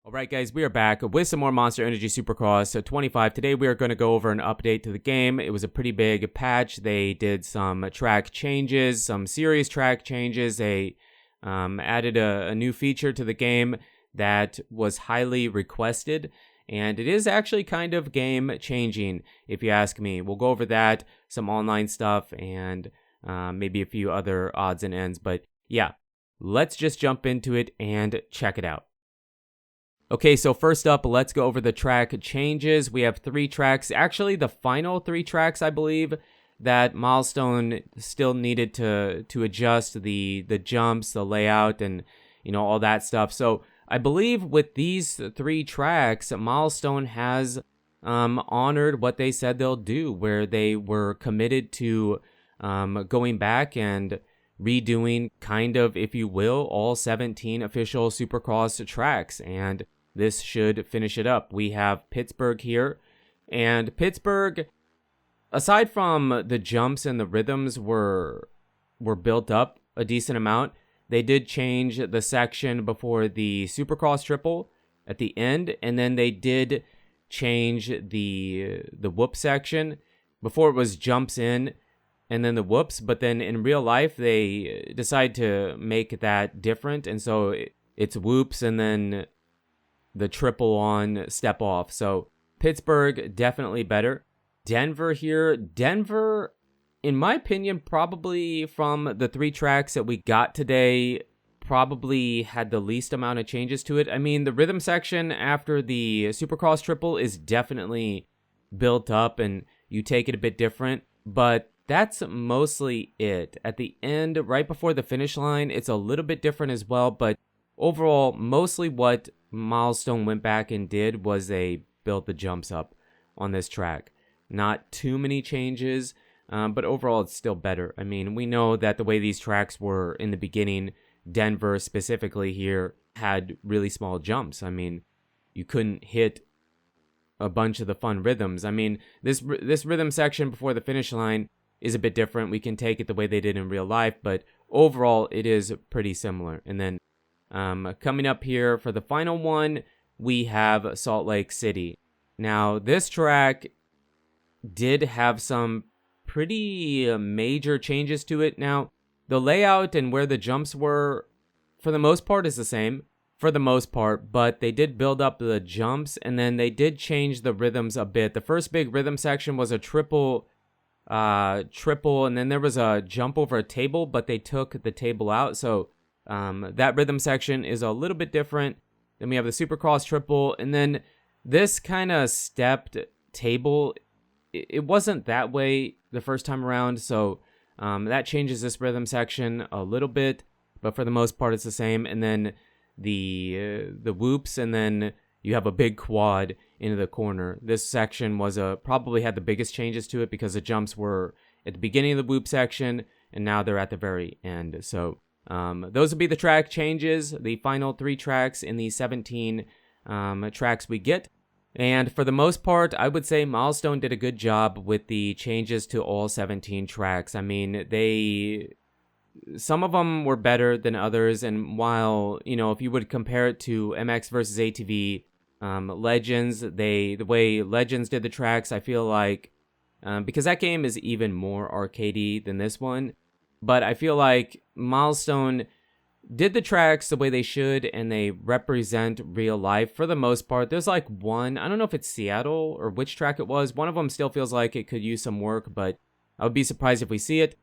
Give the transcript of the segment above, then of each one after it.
Alright guys, we are back with some more Monster Energy Supercross 25. Today we are going to go over an update to the game. It was a pretty big patch. They did some track changes, some serious track changes. They added a new feature to the game that was highly requested. And it is actually kind of game changing, if you ask me. We'll go over that, some online stuff, and maybe a few other odds and ends. But yeah, let's just jump into it and check it out. Okay, so first up, let's go over the track changes. We have 3 tracks, actually the final 3 tracks, I believe, that Milestone still needed to adjust the jumps, the layout, and all that stuff. So I believe with these 3 tracks, Milestone has honored what they said they'll do, where they were committed to going back and redoing kind of, if you will, all 17 official Supercross tracks, and this should finish it up. We have Pittsburgh here, and Pittsburgh, aside from the jumps and the rhythms were built up a decent amount, they did change the section before the Supercross triple at the end, and then they did change the whoop section. Before it was jumps in and then the whoops, but then in real life they decide to make that different, and so it's whoops and then the triple on step off. So Pittsburgh definitely better. Denver here, Denver, in my opinion, probably from the 3 tracks that we got today, probably had the least amount of changes to it. I mean, the rhythm section after the Supercross triple is definitely built up and you take it a bit different, but that's mostly it. At the end, right before the finish line, it's a little bit different as well, but overall, mostly what Milestone went back and did was they built the jumps up on this track. Not too many changes, but overall it's still better. I mean, we know that the way these tracks were in the beginning, Denver specifically here, had really small jumps. I mean, you couldn't hit a bunch of the fun rhythms. I mean, this rhythm section before the finish line is a bit different. We can take it the way they did in real life, but overall it is pretty similar. And then coming up here for the final one, we have Salt Lake City. Now, this track did have some pretty major changes to it. Now, the layout and where the jumps were, for the most part, is the same. For the most part, but they did build up the jumps, and then they did change the rhythms a bit. The first big rhythm section was a triple, and then there was a jump over a table, but they took the table out, so that rhythm section is a little bit different. Then we have the Supercross triple, and then this kind of stepped table, it wasn't that way the first time around, so that changes this rhythm section a little bit, but for the most part it's the same. And then the whoops, and then you have a big quad into the corner. This section was probably had the biggest changes to it because the jumps were at the beginning of the whoop section, and now they're at the very end. So those will be the track changes, the final 3 tracks in the 17 tracks we get. And for the most part, I would say Milestone did a good job with the changes to all 17 tracks. I mean, some of them were better than others, and while, if you would compare it to MX versus ATV Legends, the way Legends did the tracks, I feel like, because that game is even more arcadey than this one, but I feel like Milestone did the tracks the way they should, and they represent real life for the most part. There's like one, I don't know if it's Seattle or which track it was. One of them still feels like it could use some work, but I would be surprised if we see it.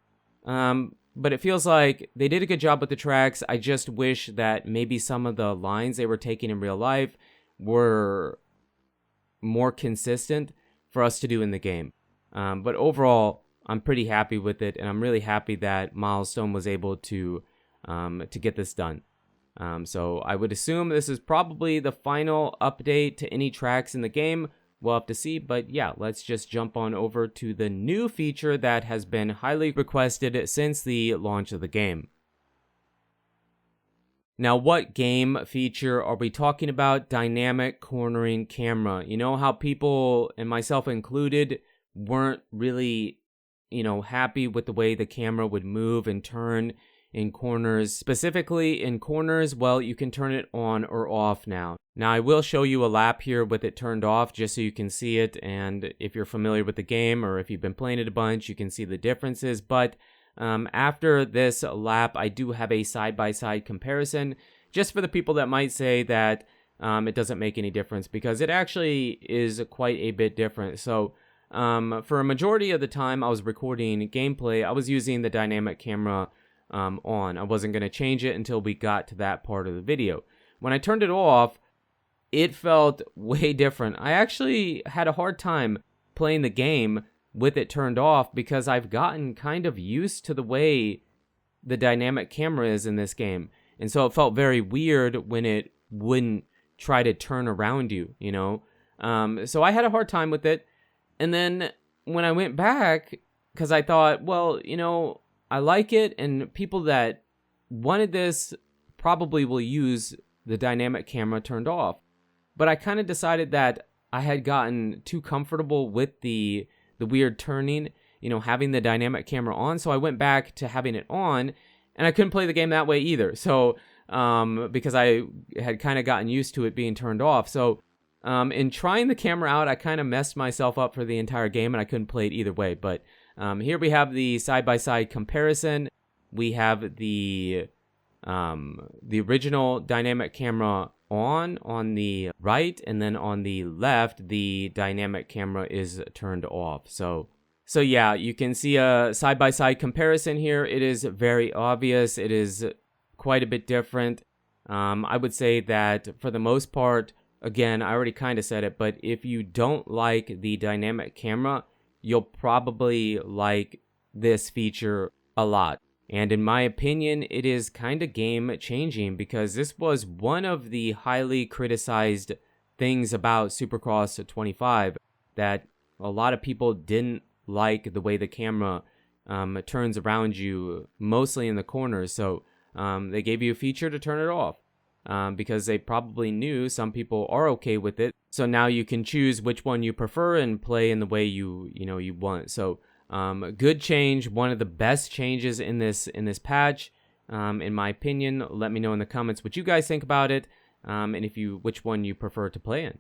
But it feels like they did a good job with the tracks. I just wish that maybe some of the lines they were taking in real life were more consistent for us to do in the game. But overall, I'm pretty happy with it, and I'm really happy that Milestone was able to get this done. So I would assume this is probably the final update to any tracks in the game. We'll have to see, but yeah, let's just jump on over to the new feature that has been highly requested since the launch of the game. Now, what game feature are we talking about? Dynamic cornering camera. You know how people, and myself included, weren't really, happy with the way the camera would move and turn in corners. Specifically in corners, well, you can turn it on or off now. Now, I will show you a lap here with it turned off just so you can see it, and if you're familiar with the game or if you've been playing it a bunch, you can see the differences. But after this lap, I do have a side-by-side comparison, just for the people that might say that it doesn't make any difference, because it actually is quite a bit different. So for a majority of the time I was recording gameplay, I was using the dynamic camera on. I wasn't going to change it until we got to that part of the video. When I turned it off, it felt way different. I actually had a hard time playing the game with it turned off because I've gotten kind of used to the way the dynamic camera is in this game. And so it felt very weird when it wouldn't try to turn around you, you know? So I had a hard time with it. And then when I went back, because I thought, well, you know, I like it, and people that wanted this probably will use the dynamic camera turned off. But I kind of decided that I had gotten too comfortable with the weird turning, you know, having the dynamic camera on. So I went back to having it on, and I couldn't play the game that way either. So because I had kind of gotten used to it being turned off. So in trying the camera out, I kind of messed myself up for the entire game, and I couldn't play it either way. But here we have the side-by-side comparison. We have the original dynamic camera on the right, and then on the left, the dynamic camera is turned off. So yeah, you can see a side-by-side comparison here. It is very obvious. It is quite a bit different. I would say that for the most part, again, I already kind of said it, but if you don't like the dynamic camera, you'll probably like this feature a lot. And in my opinion, it is kind of game changing, because this was one of the highly criticized things about Supercross 25, that a lot of people didn't like the way the camera turns around you, mostly in the corners. So they gave you a feature to turn it off, because they probably knew some people are okay with it. So now you can choose which one you prefer and play in the way you want. So good change, one of the best changes in this patch, in my opinion. Let me know in the comments what you guys think about it, and which one you prefer to play in.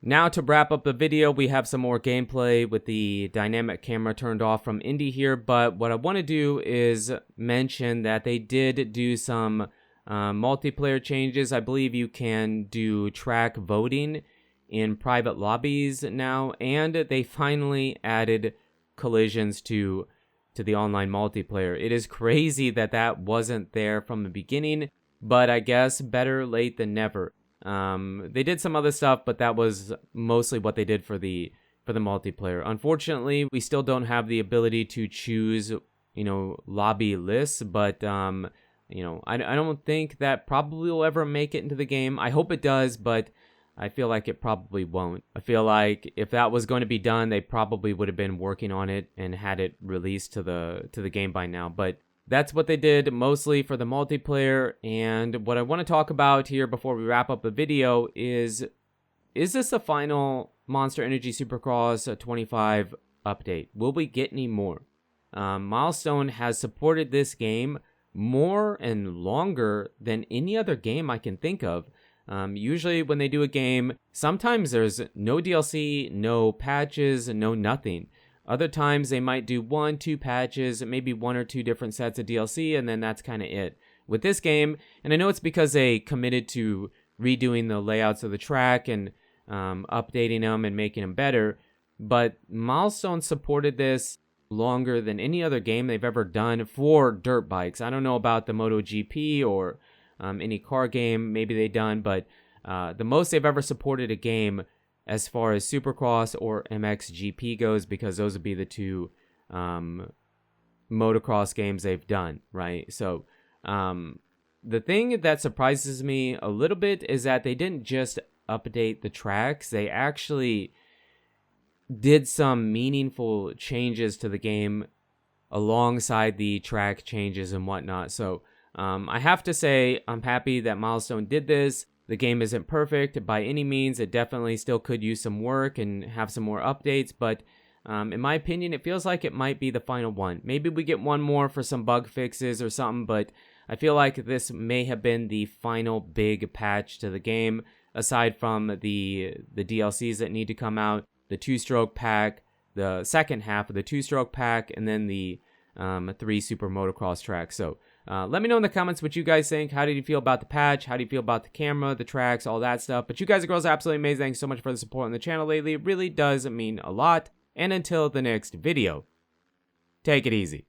Now, to wrap up the video, we have some more gameplay with the dynamic camera turned off from Indy here. But what I want to do is mention that they did do some multiplayer changes. I believe you can do track voting in private lobbies now, and they finally added collisions to the online multiplayer. It is crazy that wasn't there from the beginning, but I guess better late than never. They did some other stuff, but that was mostly what they did for the multiplayer. Unfortunately, we still don't have the ability to choose, lobby lists, but I don't think that probably will ever make it into the game. I hope it does, but I feel like it probably won't. I feel like if that was going to be done, they probably would have been working on it and had it released to the game by now. But that's what they did mostly for the multiplayer. And what I want to talk about here before we wrap up the video is this the final Monster Energy Supercross 25 update? Will we get any more? Milestone has supported this game more and longer than any other game I can think of. Usually when they do a game, sometimes there's no DLC, no patches, no nothing. Other times they might do 1-2 patches, maybe 1 or 2 different sets of DLC, and then that's kind of it. With this game, and I know it's because they committed to redoing the layouts of the track and updating them and making them better, but Milestone supported this longer than any other game they've ever done for dirt bikes. I don't know about the MotoGP or any car game maybe they've done, but the most they've ever supported a game as far as Supercross or MXGP goes, because those would be the two motocross games they've done, right? So the thing that surprises me a little bit is that they didn't just update the tracks, they actually did some meaningful changes to the game alongside the track changes and whatnot. So I have to say I'm happy that Milestone did this. The game isn't perfect by any means. It definitely still could use some work and have some more updates, but In my opinion, it feels like it might be the final one. Maybe we get one more for some bug fixes or something, but I feel like this may have been the final big patch to the game, aside from the DLCs that need to come out, the 2-stroke pack, the second half of the 2-stroke pack, and then the 3 super motocross tracks. So let me know in the comments what you guys think. How did you feel about the patch? How do you feel about the camera, the tracks, all that stuff? But you guys and girls are absolutely amazing. Thanks so much for the support on the channel lately. It really does mean a lot. And until the next video, take it easy.